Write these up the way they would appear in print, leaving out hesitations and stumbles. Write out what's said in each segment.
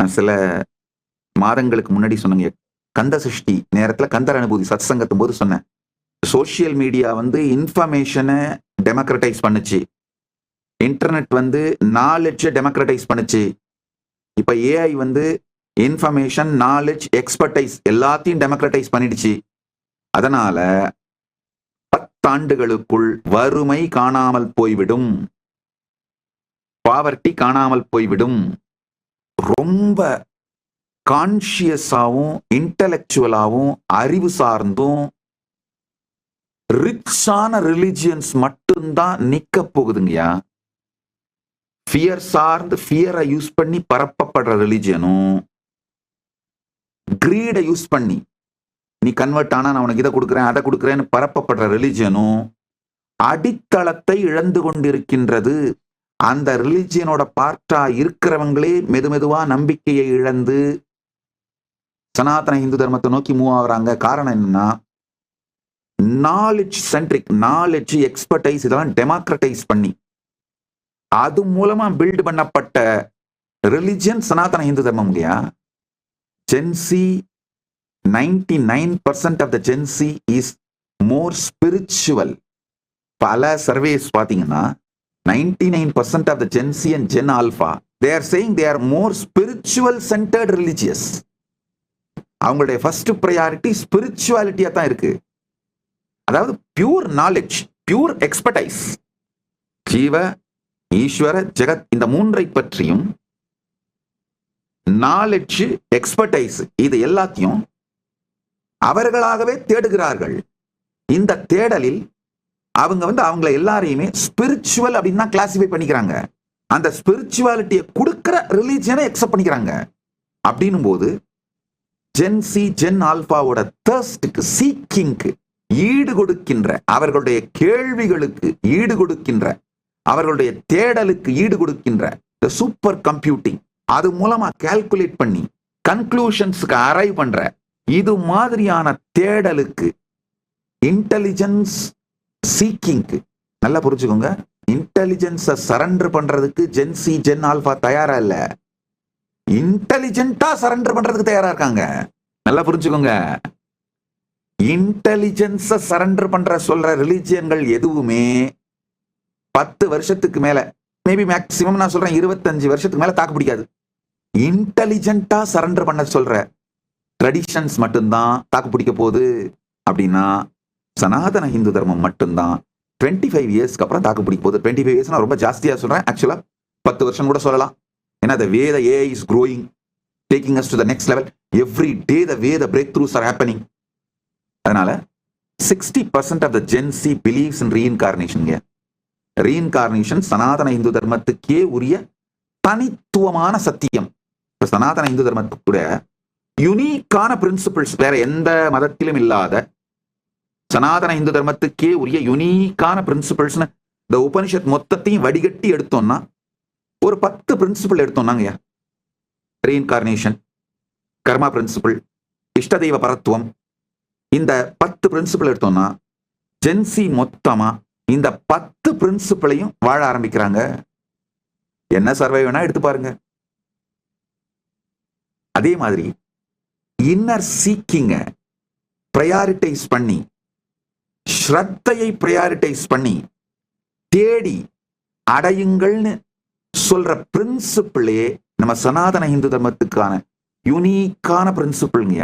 நான் சில மாதங்களுக்கு முன்னாடி சொன்னீங்க, கந்த சஷ்டி நேரத்துல கந்தர் அனுபூதி சத்சங்கத்தும் போது சொன்னேன், சோசியல் மீடியா இன்ஃபர்மேஷனை டெமோக்ரட்டைஸ் பண்ணுச்சு, இன்டர்நெட் நாலேஜை டெமோக்ரட்டைஸ் பண்ணுச்சு. இப்ப ஏஐ இன்ஃபர்மேஷன், நாலேஜ், எக்ஸ்பர்டைஸ் எல்லாத்தையும் டெமோக்ரட்டைஸ் பண்ணிடுச்சு. அதனால 10 ஆண்டுகளுக்குள் வறுமை காணாமல் போய்விடும், பாவர்ட்டி காணாமல் போய்விடும். ரொம்ப கான்சியஸாவும் இன்டலெக்சுவலாவும் அறிவு சார்ந்தும் ரிச்சான ரிலிஜியன்ஸ் மட்டும்தான் நிக்க போகுதுங்கய்யா. ஃபியர் சார்ந்து ஃபியரை யூஸ் பண்ணி பரப்பப்படுற ரிலிஜியனும், கிரீடை யூஸ் பண்ணி நீ கன்வெர்ட் ஆனா நான் உனக்கு இதை கொடுக்குறேன் அதை கொடுக்குறேன்னு பரப்பப்படுற ரிலிஜியனும் அடித்தளத்தை இழந்து கொண்டிருக்கின்றது. அந்த ரிலிஜியனோட பார்ட்டா இருக்கிறவங்களே மெதுவா நம்பிக்கையை இழந்து சனாதன இந்து தர்மத்தை நோக்கி மூவ் ஆகுறாங்க. காரணம் என்னன்னா, நாலேஜ் சென்ட்ரிக், நாலேஜ், எக்ஸ்பர்டைஸ் இதெல்லாம் டெமோக்ரட்டைஸ் பண்ணி அது மூலமா பில்ட் பண்ணப்பட்ட ரிலிஜியன் சனாதன இந்து தர்மம் இல்லையா. Gen Z 99% of the Gen Z is more spiritual. பல சர்வேஸ் பாத்தீங்கன்னா 99% of the Gen Z and Gen Alpha they are saying they are more spiritual centered religious. அவங்களுடைய ஃபர்ஸ்ட் ப்ரையாரிட்டி ஸ்பிரிச்சுவாலிட்டியா தான் இருக்கு. அதாவது பியூர் நாலேஜ், பியூர் எக்ஸ்பர்டைஸ், ஜீவ ஈஸ்வர ஜெகத் இந்த மூன்றை பற்றியும் நாலேஜ், எக்ஸ்பர்டைஸ் இது எல்லாத்தையும் அவர்களாகவே தேடுகிறார்கள். இந்த தேடலில் அவங்க அவங்களை எல்லாரையுமே ஸ்பிரிச்சுவல் அப்படின்னு தான் கிளாசிஃபை பண்ணிக்கிறாங்க. அந்த ஸ்பிரிச்சுவாலிட்டியை கொடுக்கிற ரிலீஜியனை அக்செப்ட் பண்ணிக்கிறாங்க. அப்படின்னும் போது ஜென்சி, ஜென் ஆல்பாவோட தர்ஸ்டுக்கு, சீக்கிங்க்கு ஈடு கொடுக்கின்ற, அவர்களுடைய கேள்விகளுக்கு ஈடு கொடுக்கின்ற, அவர்களுடைய தேடலுக்கு ஈடு கொடுக்கின்ற சூப்பர் கம்ப்யூட்டிங், அது மூலமா கால்குலேட் பண்ணி கன்க்ளூஷன்ஸ்க்கு அரைவ் பண்ற இது மாதிரியான தேடலுக்கு, இன்டெலிஜென்ஸ் சீக்கிங்க்கு, நல்லா புரிஞ்சுக்கோங்க, இன்டெலிஜென்ஸை சரண்டர் பண்றதுக்கு ஜென்சி, ஜென் ஆல்பா தயாரா இல்ல, இன்டெலிஜென்ட்டா சரண்டர் பண்றதுக்கு தயாரா இருக்காங்க. நல்லா புரிஞ்சுக்கோங்க. இன்டெலிஜென்ஸை சரண்டர் பண்ற சொல்ற ரிலிஜியன்கள் எதுவுமே 10 வருஷத்துக்கு மேல, மேபி மேக்சிமம் நான் சொல்றேன் 25 வருஷத்துக்கு மேல தாக்கு பிடிக்காது. இன்டெலிஜென்ட்டா சரண்டர் பண்ண சொல்ற ட்ரெடிஷன்ஸ் மட்டும்தான் தாக்கு பிடிக்க போகுது. அப்படின்னா சனாதன இந்து தர்மம் மட்டும்தான் 25 இயர்ஸ்க்கு அப்புறம் தாக்கு பிடிக்க போகுது. 25 இயர்ஸ் ரொம்ப ஜாஸ்தியா சொல்றேன், ஆக்சுவலா 10 வருஷம் கூட சொல்லலாம். ஏன்னா the way the AI is growing, taking us to the next level, every day the way the breakthroughs are happening. அதனால 60% of the Gen Z believes in reincarnation. Reincarnation Sanatana Hindu தர்மத்துக்கே உரிய தனித்துவமான சத்தியம். சனாதன இந்து தர்மத்துக்கு யுனிக்கான பிரின்சிபிள்ஸ் வேற எந்த மதத்திலும் இல்லாத, சனாதன இந்து தர்மத்துக்கே உரிய யுனிக்கான பிரின்சிபிள்ஸ் இந்த உபனிஷத் மொத்தத்தையும் வடிகட்டி எடுத்தோம்னா ஒரு 10 பிரின்சிபிள் எடுத்தோம்னாங்க. ரீஇன்கார்னேஷன், கர்மா பிரின்சிபிள், இஷ்டதெய்வ பரத்துவம், இந்த 10 பிரின்சிபிள் எடுத்தோம்னா ஜென்சி மொத்தமா இந்த 10 பிரின்சிபிளையும் வாழ ஆரம்பிக்கிறாங்க. என்ன சர்வே வேணா எடுத்து பாருங்க. அதே மாதிரி இன்னர் சீக்கிங்க பிரையாரிட்டைஸ் பண்ணி, ஸ்ரத்தையை பிரையாரிட்டைஸ் பண்ணி தேடி அடையுங்கள்னு சொல்ற பிரின்சிபிளே நம்ம சனாதன இந்து தர்மத்துக்கான யூனிக்கான பிரின்சிபிள்ங்க.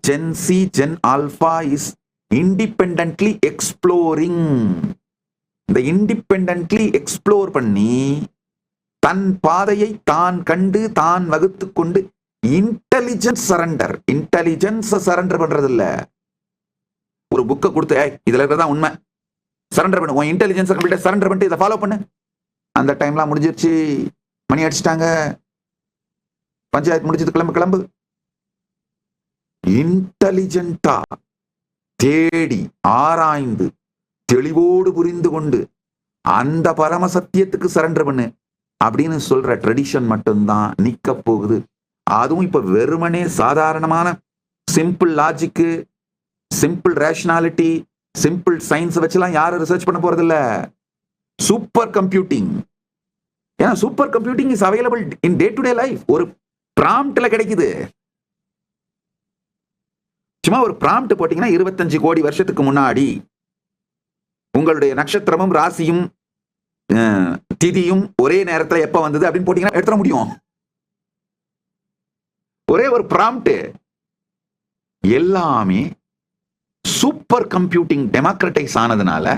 Gen Z, Gen alpha is independently exploring. இந்த இண்டிபெண்டன்ட்லி எக்ஸ்ப்ளோர் பண்ணி தன் பாதையை தான் கண்டு தான் வகுத்து கொண்டு இன்டெலிஜென்ஸ் சரண்டர், இன்டெலிஜென்ஸ் சரண்டர் பண்றது இல்ல. ஒரு புக்கை கொடுத்து இதுல இருக்கிறதா உண்மை, சரண்டர் பண்ணு, உன் இன்டெலிஜென்ஸ் கம்ப்ளீட்டா சரண்டர் பண்ணிட்டு இதை ஃபாலோ பண்ணு. அந்த டைம்லாம் முடிஞ்சிருச்சு, மணி அடிச்சிட்டாங்க, பஞ்சாயத்து முடிச்சது, கிளம்பு கிளம்பு. இன்டெலிஜென்ட்டா தேடி ஆராய்ந்து தெளிவோடு புரிந்து கொண்டு அந்த பரம சத்தியத்துக்கு சரண்டர் பண்ணு அப்படின்னு சொல்ற ட்ரெடிஷன் மட்டும்தான் நிக்க போகுது. அதுவும் இப்ப வெறுமனே சாதாரணமான simple logic, simple rationality, simple science வச்சுலாம் யாரும் ரிசர்ச் பண்ண போறது இல்ல. சூப்பர் கம்ப்யூட்டிங், ஏன்னா super computing is available in day to day life. ஒரு பிராம்ப்ட்ல கிடைக்குது. சும்மா ஒரு பிராம்ப்ட் போட்டீங்கன்னா 25 கோடி வருஷத்துக்கு முன்னாடி உங்களுடைய நட்சத்திரமும் ராசியும் திதியும் ஒரே நேரத்தில் எப்ப வந்தது அப்படின்னு போட்டீங்கன்னா எடுத்துட முடியும். ஒரே ஒரு பிராம்ப்ட். எல்லாமே சூப்பர் கம்ப்யூட்டிங் டெமோக்ரட்டைஸ் ஆனதுனால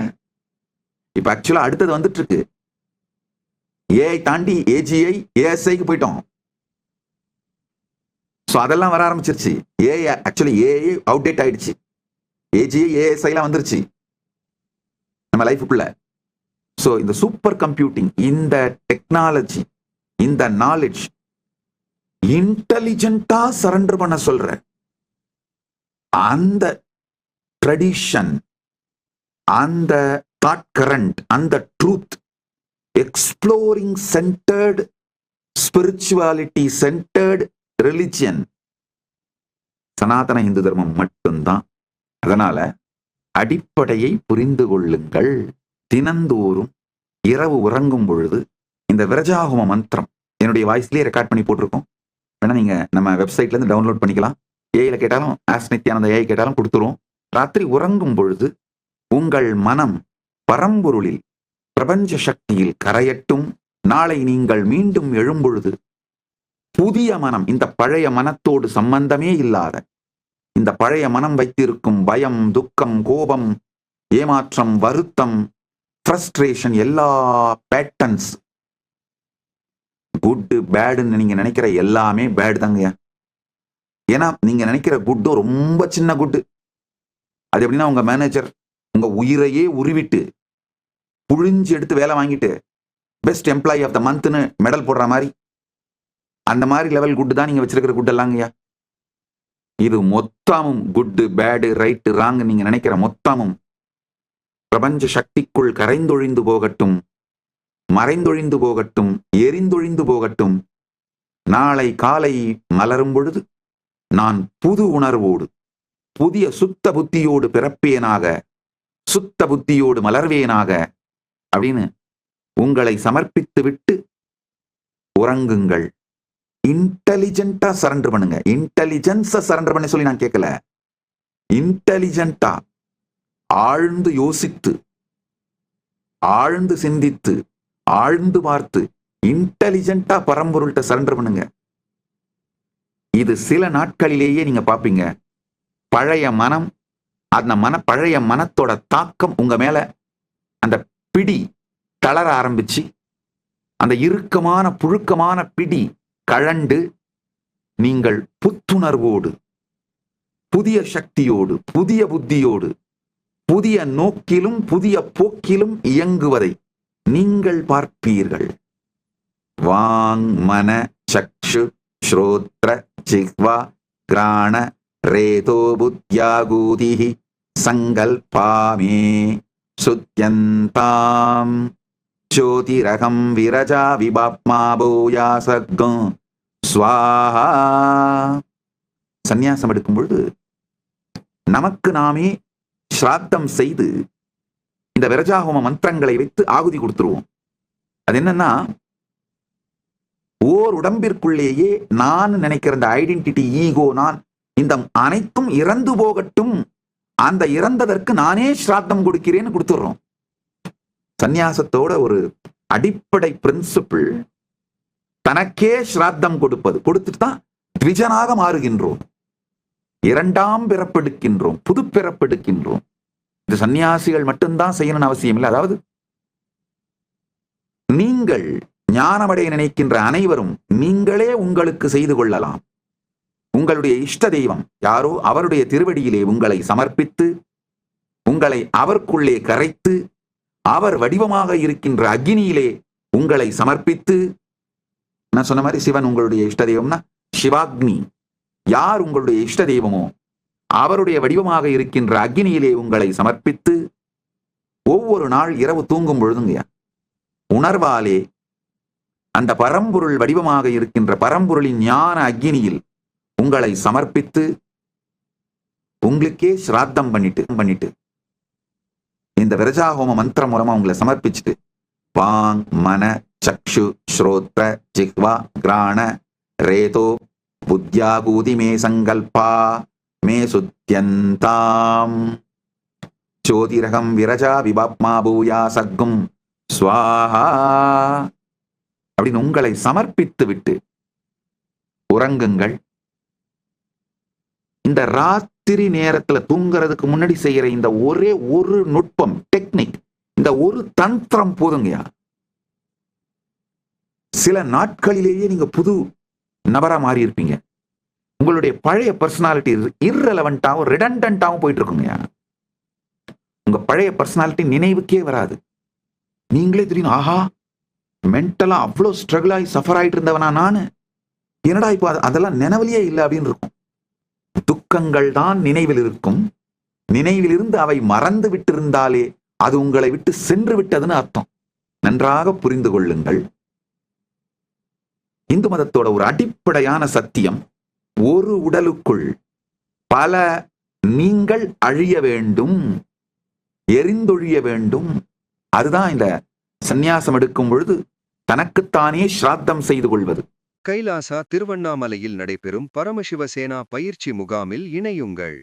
இப்ப ஆக்சுவலா அடுத்தது வந்துட்டு இருக்கு. ஏஐ தாண்டி ஏஜிஐ ஏஎஸ்ஐக்கு போயிட்டோம். அதெல்லாம் வர ஆரம்பிச்சிருச்சு. ஏஐ ஆக்சுவலி ஏஐ அவுடேட் ஆயிடுச்சு. ஏஜிஐ ஏஎஸ்ஐ எல்லாம் வந்துருச்சு நம்ம லைஃபுக்குள்ள. சோ இந்த சூப்பர் கம்ப்யூட்டிங், இந்த டெக்னாலஜி, இந்த நாலேஜ் இன்டெலிஜென்ட்டா சரண்டர் பண்ண சொல்ற அந்த ட்ரெடிஷன், அந்த தாட் கரண்ட், அந்த truth, exploring centered, spirituality centered religion Sanatana Hindu Dharma மட்டும்தான். அதனால அடிப்படையை புரிந்து கொள்ளுங்கள். தினந்தோறும் இரவு உறங்கும் பொழுது இந்த விரஜாஹோம மந்திரம் என்னுடைய வாய்ஸ்லயே ரெக்கார்ட் பண்ணி போட்டிருக்கோம். வேணா நீங்க நம்ம வெப்சைட்ல இருந்து டவுன்லோட் பண்ணிக்கலாம். ஏஐல கேட்டாலும் ஆஸ் நித்யானந்த ஏஐ கேட்டாலும் கொடுத்துரும். ராத்திரி உறங்கும் பொழுது உங்கள் மனம் பரம்பொருளில் பிரபஞ்ச சக்தியில் கரையட்டும். நாளை நீங்கள் மீண்டும் எழும்பொழுது புதிய மனம், இந்த பழைய மனத்தோடு சம்பந்தமே இல்லாத, இந்த பழைய மனம் வைத்திருக்கும் பயம், துக்கம், கோபம், ஏமாற்றம், வருத்தம், ஃப்ரஸ்ட்ரேஷன், எல்லா பேட்டர்ன்ஸ், குட் பேடுன்னு நீங்க நினைக்கிற எல்லாமே பேடு தாங்க. ஏன்னா நீங்க நினைக்கிற குட்டு ரொம்ப சின்ன குட்டு. அது எப்படின்னா உங்க மேனேஜர் உங்க உயிரையே உருவிட்டு புழிஞ்சு எடுத்து வேலை வாங்கிட்டு பெஸ்ட் எம்ப்ளாயி ஆஃப் த மந்த்னு மெடல் போடுற மாதிரி, அந்த மாதிரி லெவல் குட்டு தான் நீங்க வச்சிருக்கிற குட் எல்லாங்கய்யா. இது மொத்தமும் குட்டு பேடு ரைட்டு ராங் நீங்க நினைக்கிற மொத்தமும் பிரபஞ்ச சக்திக்குள் கரைந்தொழிந்து போகட்டும், மறைந்தொழிந்து போகட்டும், எரிந்தொழிந்து போகட்டும். நாளை காலை மலரும் பொழுது நான் புது உணர்வோடு, புதிய சுத்த புத்தியோடு பிறப்பேனாக, சுத்த புத்தியோடு மலர்வேனாக அப்படின்னு உங்களை சமர்ப்பித்து விட்டு உறங்குங்கள். இன்டெலிஜென்ட்டா சரண்டர் பண்ணுங்க. இன்டெலிஜென்ஸ சரண்டர் பண்ண சொல்லி நான் கேட்கல. இன்டெலிஜென்ட்டா ஆழ்ந்து யோசித்து, ஆழ்ந்து சிந்தித்து, ஆழ்ந்து பார்த்து இன்டெலிஜென்ட்டா பரம்பொருள்கிட்ட சரண்டர் பண்ணுங்க. இது சில நாட்களிலேயே நீங்க பாப்பீங்க. பழைய மனம், அந்த பழைய மனத்தோட தாக்கம் உங்க மேல, அந்த பிடி தளர ஆரம்பிச்சு, அந்த இறுக்கமான புழுக்கமான பிடி கழண்டு நீங்கள் புத்துணர்வோடு, புதிய சக்தியோடு, புதிய புத்தியோடு, புதிய நோக்கிலும் புதிய போக்கிலும் இயங்குவதை நீங்கள் பார்ப்பீர்கள். வாங் மன சக்ஷு ஸ்ரோத்ர ஜிஹ்வா கிராண ரேதோ புத்யாகூதிஹி சங்கல்பாமே சுத்யந்தாம் ஜோதிரகம் விரஜா விபாப்மா பூயாசகம் ஸ்வாஹா. சந்நியாசம் எடுக்கும் பொழுது நமக்கு நாமே ஸ்ராத்தம் செய்து இந்த விரஜாஹோம மந்திரங்களை வைத்து ஆகுதி கொடுத்துருவோம். அது என்னன்னா, ஓர் உடம்பிற்குள்ளேயே நான் நினைக்கிற இந்த ஐடென்டிட்டி, ஈகோ, நான், இந்த அனைத்தும் இறந்து போகட்டும், அந்த இறந்ததற்கு நானே ஸ்ராத்தம் கொடுக்கிறேன்னு கொடுத்துடுறோம். சந்நியாசத்தோட ஒரு அடிப்படை பிரின்சிபிள் தனக்கே ஸ்ராத்தம் கொடுப்பது. கொடுத்துட்டு தான் த்விஜனாக மாறுகின்றோம், இரண்டாம் பிறப்பெடுக்கின்றோம், புது பிறப்பெடுக்கின்றோம். இது சன்னியாசிகள் மட்டும்தான் செய்யணும்னு அவசியம் இல்லை. அதாவது நீங்கள் ஞானமடைய நினைக்கின்ற அனைவரும் நீங்களே உங்களுக்கு செய்து கொள்ளலாம். உங்களுடைய இஷ்ட தெய்வம் யாரோ அவருடைய திருவடியிலே உங்களை சமர்ப்பித்து, உங்களை அவருக்குள்ளே கரைத்து, அவர் வடிவமாக இருக்கின்ற அக்னியிலே உங்களை சமர்ப்பித்து, நான் சொன்ன மாதிரி சிவன் உங்களுடைய இஷ்ட தெய்வம்னா சிவாக்னி, யார் உங்களுடைய இஷ்ட தெய்வமோ அவருடைய வடிவமாக இருக்கின்ற அக்னியிலே உங்களை சமர்ப்பித்து, ஒவ்வொரு நாள் இரவு தூங்கும் பொழுதுங்க உணர்வாலே அந்த பரம்பொருள் வடிவமாக இருக்கின்ற பரம்பொருளின் ஞான அக்னியில் உங்களை சமர்ப்பித்து, உங்களுக்கே ஸ்ராத்தம் பண்ணிட்டு இந்த விரஜாஹோம மந்திரம் மூலமா உங்களை சமர்ப்பிச்சுட்டு, வாங் மன சக்ஷு ஸ்ரோத்ர ஜிஹ்வா கிராண ரேதோ புத்யாகூதி மே சங்கல்பா மே சுத்யந்தாம் சோதிரகம் விரஜா விபாப்மா பூயா சர்க்கும் ஸ்வாஹா அப்படின்னு உங்களை சமர்ப்பித்து விட்டு உறங்குங்கள். இந்த ராத்திரி நேரத்துல தூங்குறதுக்கு முன்னாடி செய்யற இந்த ஒரே ஒரு நுட்பம், டெக்னிக், இந்த ஒரு தந்திரம் போதுங்கயா. சில நாட்களிலேயே நீங்க புது நபரா மாறி இருப்பீங்க. உங்களுடைய பழைய பர்சனாலிட்டி இர்ரெலவெண்டாவும் ரிடண்டன்டாவும் போயிட்டு இருக்குங்கயா. உங்க பழைய பர்சனாலிட்டி நினைவுக்கே வராது. நீங்களே தெரியும், ஆஹா மென்டலா அவ்வளவு ஸ்ட்ரகிள் ஆகி சஃபர் ஆயிட்டு இருந்தவனா நானு, என்னடா இப்போ அதெல்லாம் நினைவிலேயே இல்லை அப்படின்னு இருக்கும். துக்கங்கள் தான் நினைவில் இருக்கும். நினைவில் இருந்து அவை மறந்து விட்டிருந்தாலே அது உங்களை விட்டு சென்று விட்டதுன்னு அர்த்தம். நன்றாக புரிந்து கொள்ளுங்கள். இந்து மதத்தோட ஒரு அடிப்படையான சத்தியம், ஒரு உடலுக்குள் பல நீங்கள் அழிய வேண்டும், எரிந்தொழிய வேண்டும். அதுதான் இந்த சந்நியாசம் எடுக்கும் பொழுது தனக்குத்தானே ஸ்ராத்தம் செய்து கொள்வது. கைலாசா திருவண்ணாமலையில் நடைபெறும் பரமசிவசேனா பயிற்சி முகாமில் இணையுங்கள்.